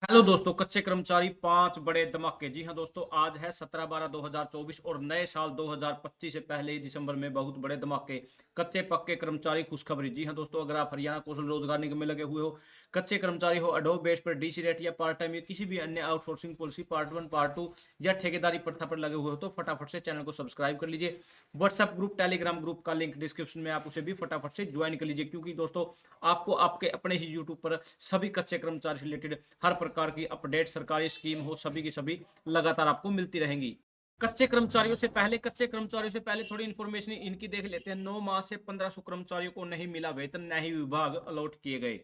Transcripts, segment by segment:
Hello दोस्तों, कच्चे कर्मचारी पांच बड़े धमाके। जी हां दोस्तों, आज है 17/12/2024 और नए साल 2025 से पहले ही दिसंबर में बहुत बड़े धमाके। कच्चे पक्के कर्मचारी खुशखबरी। जी हां दोस्तों, अगर आप हरियाणा कौशल रोजगार निगम में लगे हुए हो, कच्चे कर्मचारी हो, अडोब बेस पर डीसी रेट या पार्ट टाइम या किसी भी अन्य आउटसोर्सिंग पॉलिसी पार्ट 1 पार्ट 2 या ठेकेदारी प्रथा पर लगे हुए हो तो फटाफट से चैनल को सब्सक्राइब कर लीजिए। व्हाट्सएप ग्रुप, टेलीग्राम ग्रुप का लिंक डिस्क्रिप्शन में, आप उसे भी फटाफट से ज्वाइन कर लीजिए, क्योंकि दोस्तों आपको आपके अपने ही यूट्यूब पर सभी कच्चे कर्मचारी से रिलेटेड हर प्रकार की अपडेट, सरकारी स्कीम हो, सभी की सभी लगातार आपको मिलती रहेंगी। कच्चे कर्मचारियों से पहले थोड़ी इंफॉर्मेशन इनकी देख लेते हैं। 9 माह से 1500 कर्मचारियों को नहीं मिला वेतन, न ही विभाग अलॉट किए गए।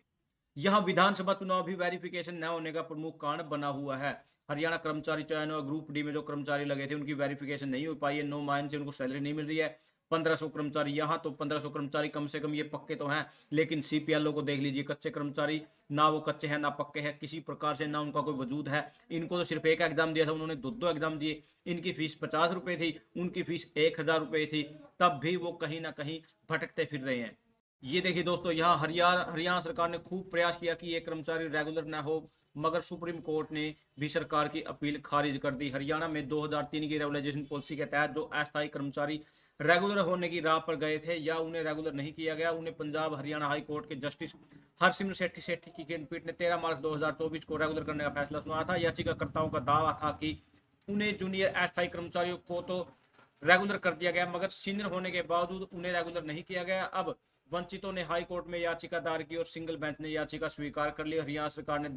यहाँ विधानसभा चुनाव भी वेरिफिकेशन न होने का प्रमुख कारण बना हुआ है। हरियाणा कर्मचारी चयन और ग्रुप डी में जो कर्मचारी लगे थे उनकी वेरिफिकेशन नहीं हो पाई है। 9 माह से उनको सैलरी नहीं मिल रही है। 1500 कर्मचारी, यहाँ तो 1500 कर्मचारी कम से कम ये पक्के तो हैं, लेकिन सीपीएलओ को देख लीजिए, कच्चे कर्मचारी ना वो कच्चे हैं ना पक्के हैं, किसी प्रकार से ना उनका कोई वजूद है। इनको तो सिर्फ एक एग्जाम दिया था, उन्होंने दो एग्जाम दिए। इनकी फीस 50 रुपए थी, उनकी फीस 1000 रुपए थी, तब भी वो कहीं ना कहीं भटकते फिर रहे हैं। ये देखिए दोस्तों, यहाँ हरियाणा हरियाणा सरकार ने खूब प्रयास किया कि ये कर्मचारी रेगुलर न हो, मगर सुप्रीम कोर्ट ने भी सरकार की अपील खारिज कर दी। हरियाणा में 2003 की रेगुलराइजेशन पॉलिसी के तहत जो अस्थायी कर्मचारी रेगुलर होने की राह पर गए थे या उन्हें रेगुलर नहीं किया गया, उन्हें पंजाब हरियाणा हाई कोर्ट के जस्टिस हरसिमरत सेठी सेठी की खंडपीठ ने 13 मार्च 2024 को रेगुलर करने का फैसला सुनाया था। याचिकाकर्ताओं का दावा था कि उन्हें जूनियर अस्थायी कर्मचारियों को तो रेगुलर कर दिया गया, मगर सीनियर होने के बावजूद उन्हें रेगुलर नहीं किया गया। अब वंचितों ने हाई कोर्ट में याचिका दायर की और सिंगल बेंच ने याचिका स्वीकार कर ली। हरियाणा सरकार ने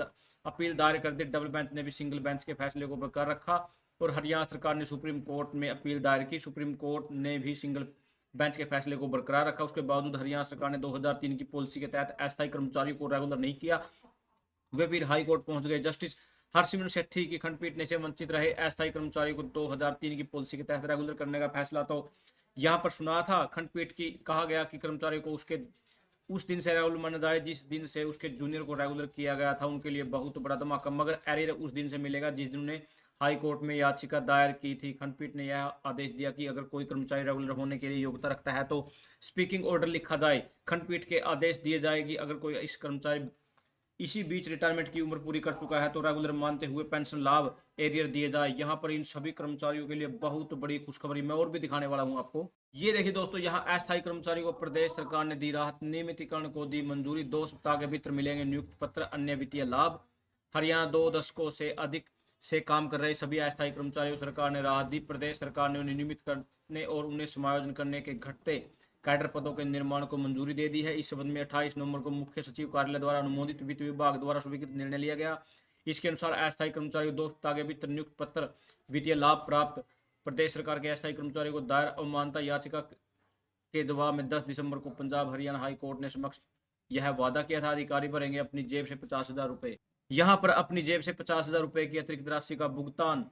अपील दायर कर दी, डबल बेंच ने भी सिंगल बेंच के फैसले को बरकरार रखा और हरियाणा सरकार ने सुप्रीम कोर्ट में अपील दायर की। सुप्रीम कोर्ट ने भी सिंगल बेंच के फैसले को बरकरार रखा। उसके बावजूद हरियाणा सरकार ने 2003 की पॉलिसी के तहत अस्थायी कर्मचारियों को रेगुलर नहीं किया। वे फिर हाई कोर्ट पहुंच गए। जस्टिस हरसिमरत सेठी की खंडपीठ ने से वंचित रहे अस्थायी कर्मचारियों को 2003 की पॉलिसी के तहत रेगुलर करने का फैसला तो यहाँ पर सुना था। खंडपीठ की कहा गया कि कर्मचारियों को उसके उस दिन से रेगुलर माना जाए जिस दिन से उसके जूनियर को रेगुलर किया गया था। उनके लिए बहुत बड़ा धमाका, मगर एरियर उस दिन से मिलेगा जिस दिन उन्होंने हाई कोर्ट में याचिका दायर की थी। खंडपीठ ने यह आदेश दिया कि अगर कोई कर्मचारी रेगुलर होने के लिए योग्यता रखता है तो स्पीकिंग ऑर्डर लिखा जाए। खंडपीठ के आदेश दिए जाए कि अगर कोई इस कर्मचारी इसी बीच रिटायरमेंट की उम्र पूरी कर चुका है तो रेगुलर मानते हुए पेंशन लाभ एरियर दिए जाए। यहाँ पर इन सभी कर्मचारियों के लिए बहुत बड़ी खुशखबरी मैं और भी दिखाने वाला हूँ आपको। ये देखिए दोस्तों, यहाँ अस्थायी कर्मचारियों को प्रदेश सरकार ने दी राहत, नियमितीकरण को दी मंजूरी। 2 सप्ताह के भीतर मिलेंगे नियुक्ति पत्र, अन्य वित्तीय लाभ। हरियाणा 2 दशकों से अधिक से काम कर रहे सभी अस्थायी कर्मचारियों को सरकार ने राहत दी। प्रदेश सरकार ने उन्हें नियमित करने और उन्हें समायोजन करने के घटते कैडर पदों के निर्माण को मंजूरी दे दी है। इस संबंध में 28 नवंबर को मुख्य सचिव कार्यालय द्वारा अनुमोदित वित्त विभाग द्वारा स्वीकृत निर्णय लिया गया। इसके अनुसार अस्थायी कर्मचारियों को 2 सप्ताह के भीतर नियुक्ति पत्र, वित्तीय लाभ प्राप्त। प्रदेश सरकार के अस्थायी कर्मचारियों को दायर अवमानना याचिका के जवाब में 10 दिसंबर को पंजाब हरियाणा हाई कोर्ट ने समक्ष यह वादा किया था, अधिकारी भरेंगे अपनी जेब से 50,000 रुपए। यहाँ पर अपनी जेब से 50,000 रुपए की अतिरिक्त राशि का भुगतान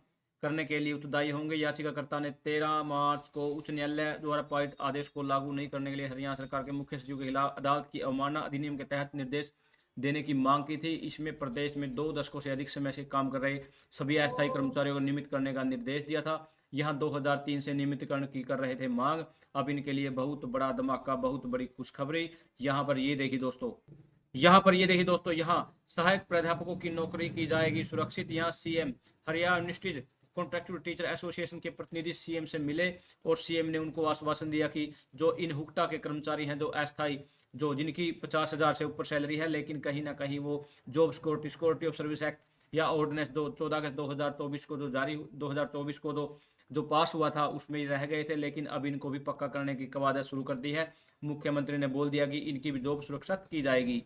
करने के लिए उत्तरदायी होंगे। याचिकाकर्ता ने 13 मार्च को उच्च न्यायालय द्वारा पारित आदेश को लागू नहीं करने के लिए हरियाणा सरकार के मुख्य सचिव के खिलाफ अदालत की अवमानना अधिनियम के तहत निर्देश देने की मांग की थी। इसमें प्रदेश में 2 दशकों से अधिक समय से काम कर रहे सभी अस्थायी कर्मचारियों को नियमित करने का निर्देश दिया था। यहाँ 2003 से नियमितीकरण की कर रहे थे मांग, अब इनके लिए बहुत बड़ा धमाका, बहुत बड़ी खुशखबरी। यहाँ पर ये देखिए दोस्तों, यहाँ सहायक प्राध्यापकों की नौकरी की जाएगी सुरक्षित। यहाँ CM Haryana universities contractual teacher association के प्रतिनिधि सीएम से मिले और सीएम ने उनको आश्वासन दिया कि जो इन हुक्टा के कर्मचारी हैं, जो अस्थायी, जो जिनकी 50,000 से ऊपर सैलरी है, लेकिन कहीं ना कहीं वो job security of service act या ऑर्डिनेंस 14 अगस्त 2024 को जो जारी 2024 को जो पास हुआ था उसमें रह गए थे, लेकिन अब इनको भी पक्का करने की कवायद शुरू कर दी है। मुख्यमंत्री ने बोल दिया कि इनकी भी जॉब सुरक्षा की जाएगी।